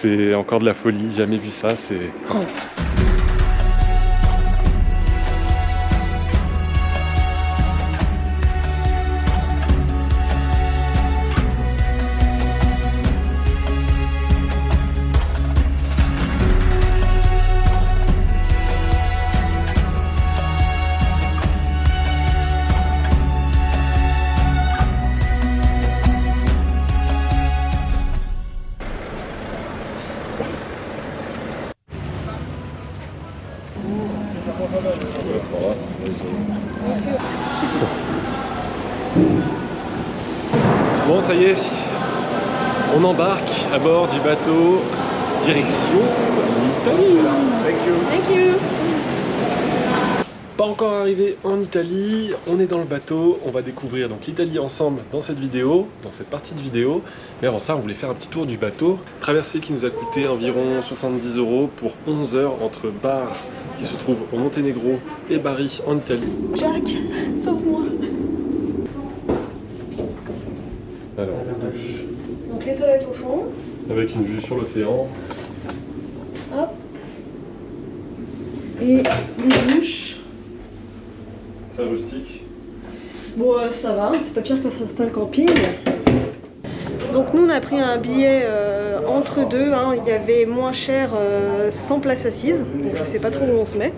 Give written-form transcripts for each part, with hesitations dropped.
c'est encore de la folie, jamais vu ça, c'est... Oh. Bon, ça y est, on embarque à bord du bateau, direction l'Italie. Thank you. Pas encore arrivé en Italie, on est dans le bateau, on va découvrir donc l'Italie ensemble dans cette vidéo, dans cette partie de vidéo. Mais avant ça, on voulait faire un petit tour du bateau. Traversée qui nous a coûté environ 70 € pour 11 heures entre Bar, qui se trouve au Monténégro, et Bari en Italie. Jack, sauve-moi. Alors, douche. Donc les toilettes au fond. Avec une vue sur l'océan. Hop. Et les douches. Très rustique. Bon, ça va, c'est pas pire que certains campings. Donc nous on a pris un billet entre deux, hein. Il y avait moins cher sans place assise, donc je sais pas trop où on se met.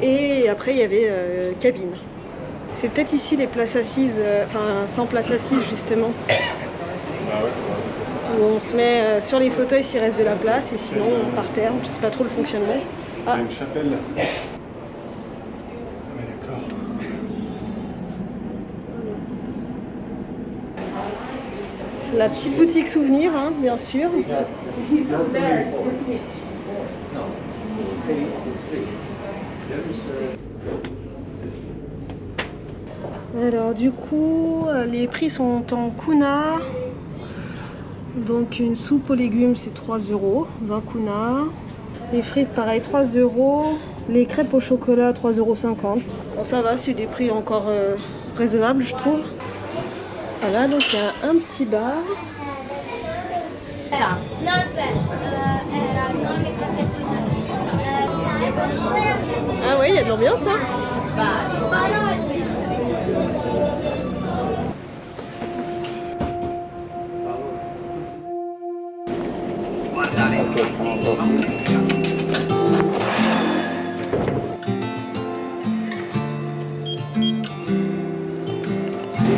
Et après il y avait cabine. C'est peut-être ici les places assises, enfin sans place assise justement. Ah ouais. Où on se met sur les fauteuils s'il reste de la place et sinon par terre, je sais pas trop le fonctionnement. Ah. Une chapelle. La petite boutique souvenir, hein, bien sûr. Alors du coup, les prix sont en kuna. Donc une soupe aux légumes c'est 3 €, 20 kuna. Les frites pareil 3 €. Les crêpes au chocolat 3,50 €. Bon ça va, c'est des prix encore raisonnables je trouve. Voilà, donc il y a un petit bar. Ah ouais, il y a de l'ambiance hein.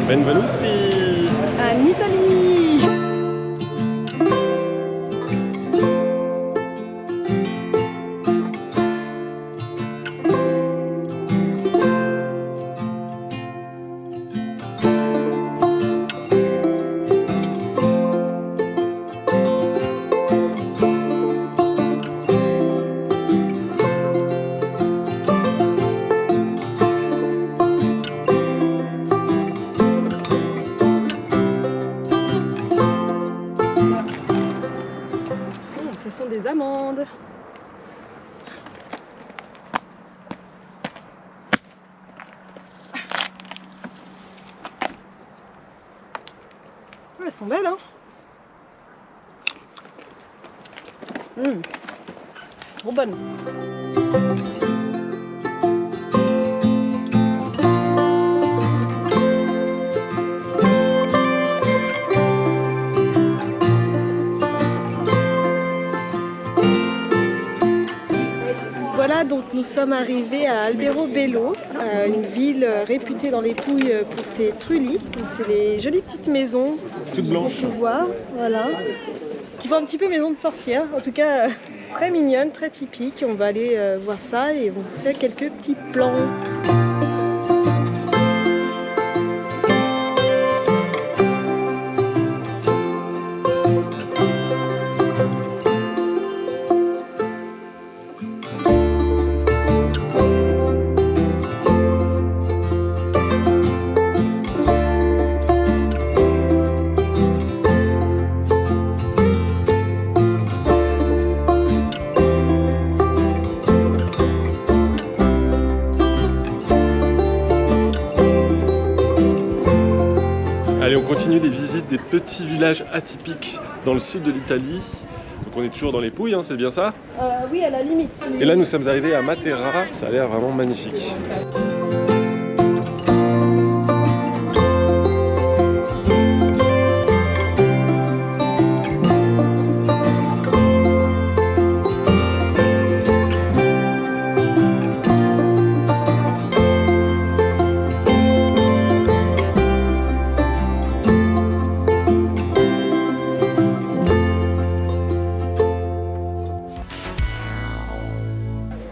Benvenuti en Italie. Ce sont des amandes. Elles sont belles, hein. Trop bonnes. Voilà, donc nous sommes arrivés à Alberobello, une ville réputée dans les Pouilles pour ses trulli. C'est les jolies petites maisons, toutes blanches, voir, voilà, qui font un petit peu maison de sorcière. En tout cas, très mignonne, très typique. On va aller voir ça et on va faire quelques petits plans. Allez, on continue les visites des petits villages atypiques dans le sud de l'Italie. Donc on est toujours dans les Pouilles, hein, c'est bien ça? Oui, à la limite. Et là nous sommes arrivés à Matera, ça a l'air vraiment magnifique.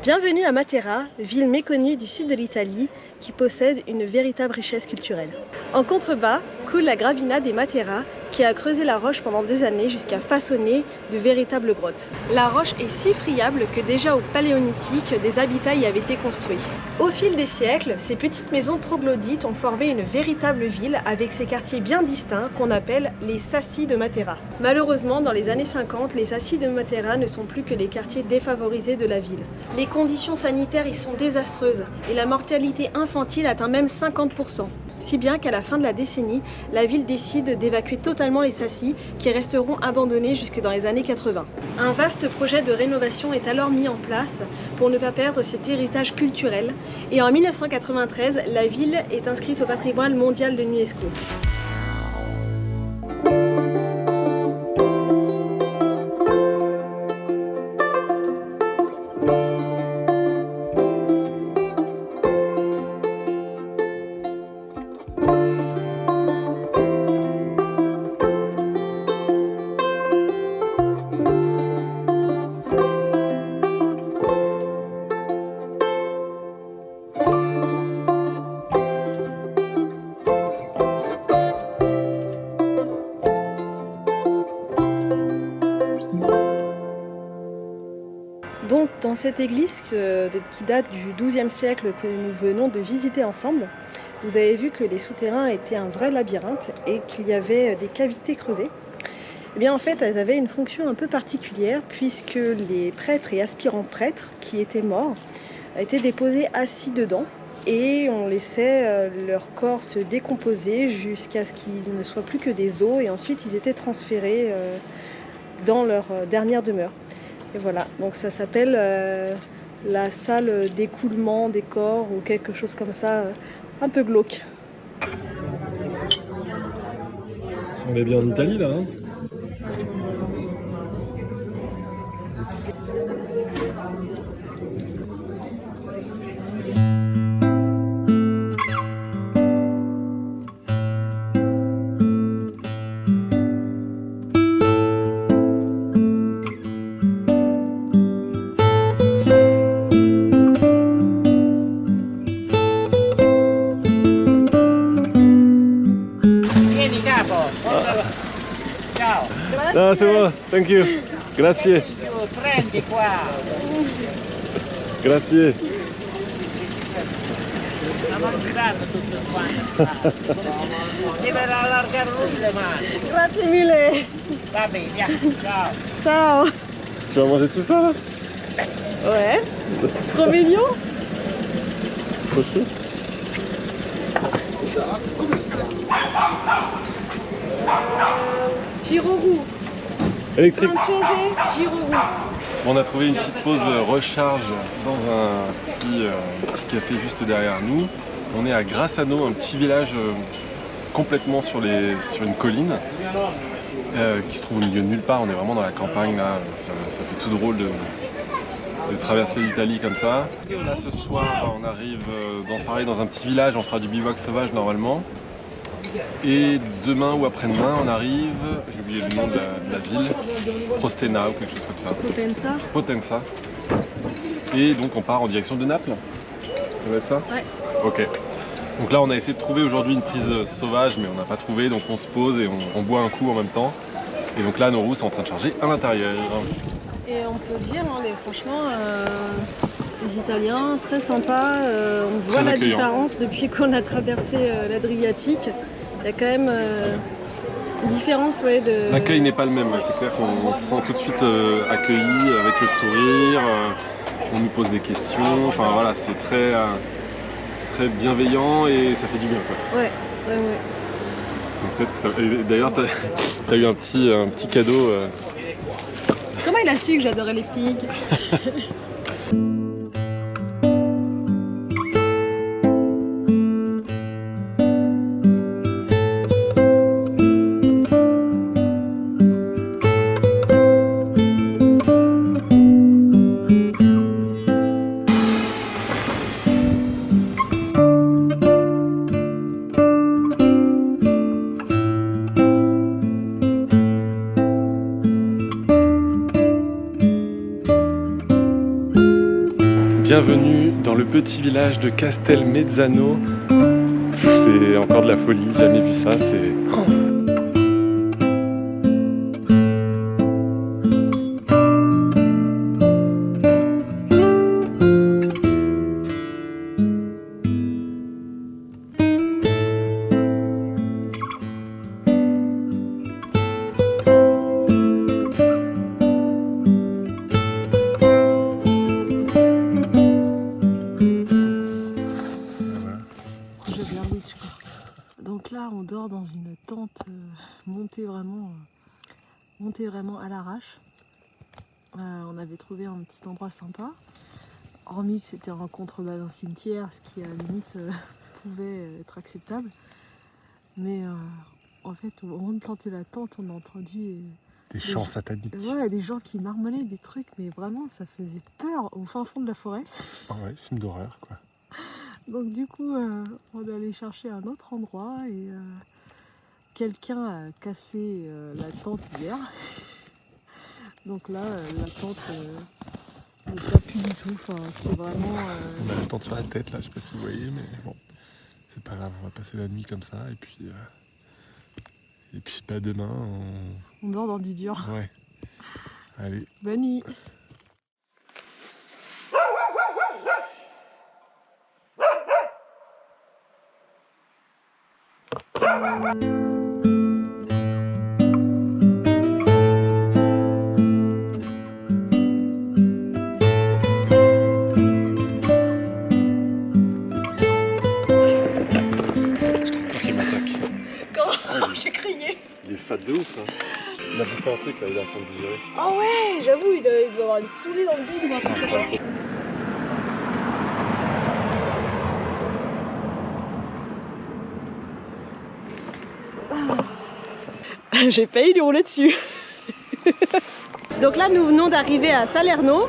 Bienvenue à Matera, ville méconnue du sud de l'Italie qui possède une véritable richesse culturelle. En contrebas coule la Gravina des Matera qui a creusé la roche pendant des années jusqu'à façonner de véritables grottes. La roche est si friable que déjà au Paléolithique, des habitats y avaient été construits. Au fil des siècles, ces petites maisons troglodytes ont formé une véritable ville avec ses quartiers bien distincts qu'on appelle les Sassi de Matera. Malheureusement, dans les années 50, les Sassi de Matera ne sont plus que les quartiers défavorisés de la ville. Les conditions sanitaires y sont désastreuses et la mortalité infantile atteint même 50%. Si bien qu'à la fin de la décennie, la ville décide d'évacuer totalement les Sassi qui resteront abandonnés jusque dans les années 80. Un vaste projet de rénovation est alors mis en place pour ne pas perdre cet héritage culturel et en 1993, la ville est inscrite au patrimoine mondial de l'UNESCO. Donc dans cette église qui date du XIIe siècle que nous venons de visiter ensemble, vous avez vu que les souterrains étaient un vrai labyrinthe et qu'il y avait des cavités creusées. Eh bien en fait elles avaient une fonction un peu particulière puisque les prêtres et aspirants prêtres qui étaient morts étaient déposés assis dedans et on laissait leur corps se décomposer jusqu'à ce qu'il ne soit plus que des os et ensuite ils étaient transférés dans leur dernière demeure. Et voilà, donc ça s'appelle la salle d'écoulement des corps ou quelque chose comme ça, un peu glauque. On est bien en Italie là, hein? Ciao. Ah, c'est bon, thank you. Grazie. Prendi qua. Grazie. La mangiato tutto quanto. Deve allargare lui le mani. Grazie mille. Va bene, via. Ciao. Ciao. Tu vas manger tout ça là? Ouais. Trop mignon. Trop chaud. Giro-roue. Électrique. Giro-roue. On a trouvé une petite pause recharge dans un petit café juste derrière nous. On est à Grassano, un petit village complètement sur une colline qui se trouve au milieu de nulle part. On est vraiment dans la campagne là. Ça fait tout drôle de traverser l'Italie comme ça. Là ce soir on arrive pareil dans un petit village, on fera du bivouac sauvage normalement. Et demain ou après-demain on arrive, j'ai oublié le nom de la ville, Prostena ou quelque chose comme ça. Potenza. Potenza. Et donc on part en direction de Naples. Ça va être ça? Ouais. Ok. Donc là on a essayé de trouver aujourd'hui une prise sauvage mais on n'a pas trouvé, donc on se pose et on boit un coup en même temps. Et donc là nos roues sont en train de charger à l'intérieur. Et on peut dire, hein, franchement, les Italiens, très sympas, on voit la différence depuis qu'on a traversé l'Adriatique. Il y a quand même une différence, ouais, de... L'accueil n'est pas le même, c'est clair qu'on se sent tout de suite accueilli avec le sourire, on nous pose des questions, enfin voilà, c'est très bienveillant et ça fait du bien quoi. Ouais. Donc peut-être que ça... D'ailleurs, t'as eu un petit cadeau. Comment il a su que j'adorais les figues? Bienvenue dans le petit village de Castelmezzano. C'est encore de la folie, jamais vu ça, c'est... Donc là, on dort dans une tente montée vraiment à l'arrache. On avait trouvé un petit endroit sympa, hormis que c'était en contrebas d'un cimetière, ce qui à la limite pouvait être acceptable. Mais en fait, au moment de planter la tente, on a entendu Des chants sataniques. Ouais, des gens qui marmonnaient des trucs, mais vraiment, ça faisait peur au fin fond de la forêt. Ah ouais, film d'horreur quoi. Donc du coup, on est allé chercher un autre endroit et quelqu'un a cassé la tente hier. Donc là, la tente ne tient plus du tout. Enfin, c'est vraiment... On a la tente sur la tête là, je sais pas si vous voyez, mais bon, c'est pas grave, on va passer la nuit comme ça et puis pas demain. On dort dans du dur. Ouais. Allez. Bonne nuit. J'ai crié. Il est fat de ouf hein. Il a bouffé un truc là, il est en train de digérer. Ah ouais, j'avoue, il doit avoir une souris dans le bide ou un truc comme ça. J'ai failli lui rouler dessus. Donc là, nous venons d'arriver à Salerno.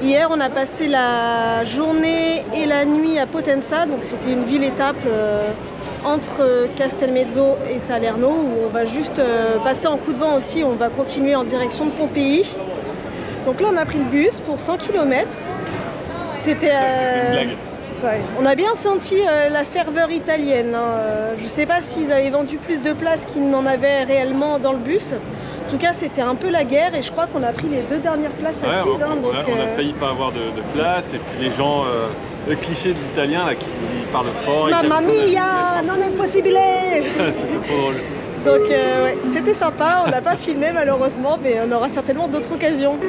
Hier, on a passé la journée et la nuit à Potenza. Donc c'était une ville-étape entre Castelmezzo et Salerno où on va juste passer en coup de vent aussi. On va continuer en direction de Pompéi. Donc là, on a pris le bus pour 100 km. C'était une blague. Ouais. On a bien senti la ferveur italienne. Je ne sais pas s'ils avaient vendu plus de places qu'ils n'en avaient réellement dans le bus. En tout cas, c'était un peu la guerre et je crois qu'on a pris les 2 dernières places assises. On a failli pas avoir de place et puis les gens, le cliché de l'italien là qui parle fort. Mamma mia, non è possibile. C'était trop drôle. Donc ouais, c'était sympa, on n'a pas filmé malheureusement, mais on aura certainement d'autres occasions.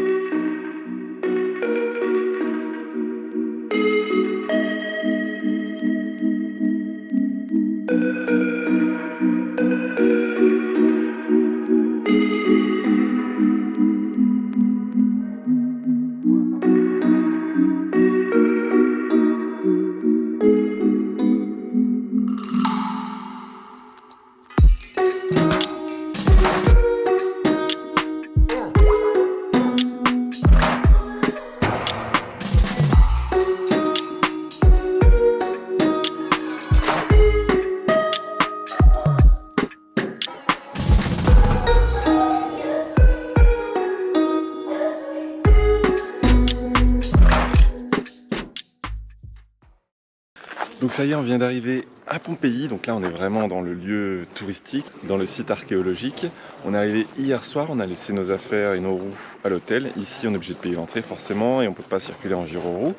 Donc ça y est, on vient d'arriver à Pompéi, donc là on est vraiment dans le lieu touristique, dans le site archéologique. On est arrivé hier soir, on a laissé nos affaires et nos roues à l'hôtel. Ici on est obligé de payer l'entrée forcément et on ne peut pas circuler en gyroroue.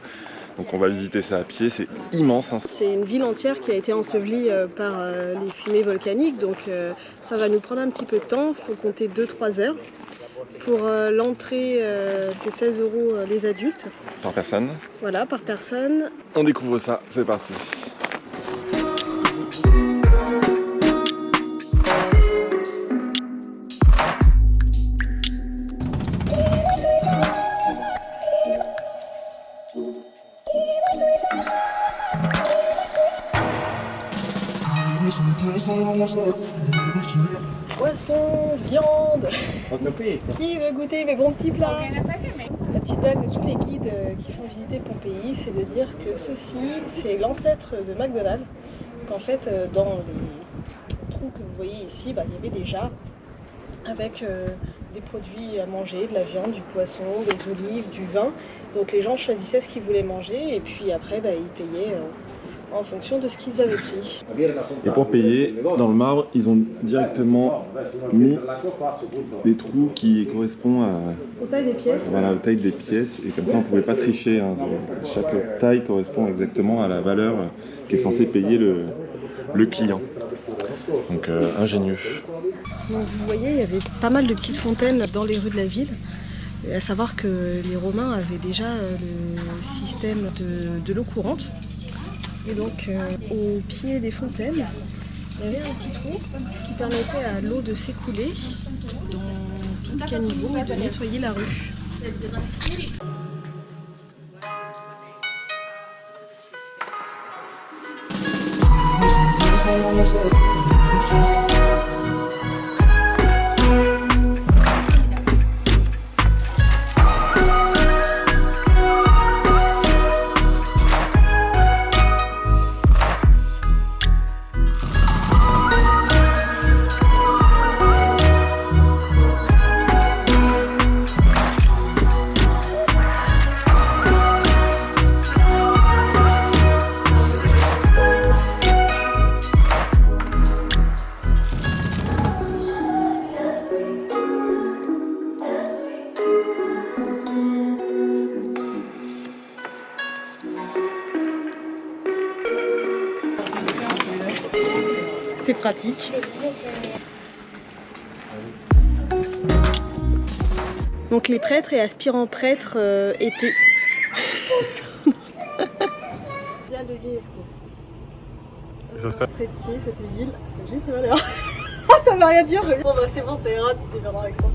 Donc on va visiter ça à pied, c'est immense. Hein. C'est une ville entière qui a été ensevelie par les fumées volcaniques, donc ça va nous prendre un petit peu de temps, il faut compter 2-3 heures. Pour l'entrée, c'est 16 € les adultes. Par personne. Voilà, par personne. On découvre ça, c'est parti. Poisson, viande. Qui veut goûter mes bons petits plats? La petite blague de tous les guides qui font visiter Pompéi, c'est de dire que ceci, c'est l'ancêtre de McDonald's. Parce qu'en fait, dans les trous que vous voyez ici, il y avait des jarres avec des produits à manger, de la viande, du poisson, des olives, du vin. Donc les gens choisissaient ce qu'ils voulaient manger et puis après, ils payaient en fonction de ce qu'ils avaient pris. Et pour payer, dans le marbre, ils ont directement mis des trous qui correspondent Aux tailles des pièces. voilà, aux tailles des pièces. Et comme ça, on ne pouvait pas tricher. Hein. Chaque taille correspond exactement à la valeur qu'est censé payer le client. Donc ingénieux. Donc vous voyez, il y avait pas mal de petites fontaines dans les rues de la ville. Et à savoir que les Romains avaient déjà le système de l'eau courante. Et donc au pied des fontaines, il y avait un petit trou qui permettait à l'eau de s'écouler dans tout le caniveau et de nettoyer la rue. C'est pratique. Donc les prêtres et aspirants prêtres étaient... Bien de l'UNESCO. Chrétien, cette ville, c'est juste malheur. Ça veut rien dire. Bon c'est bon, ça ira, tu te démerderas avec ça.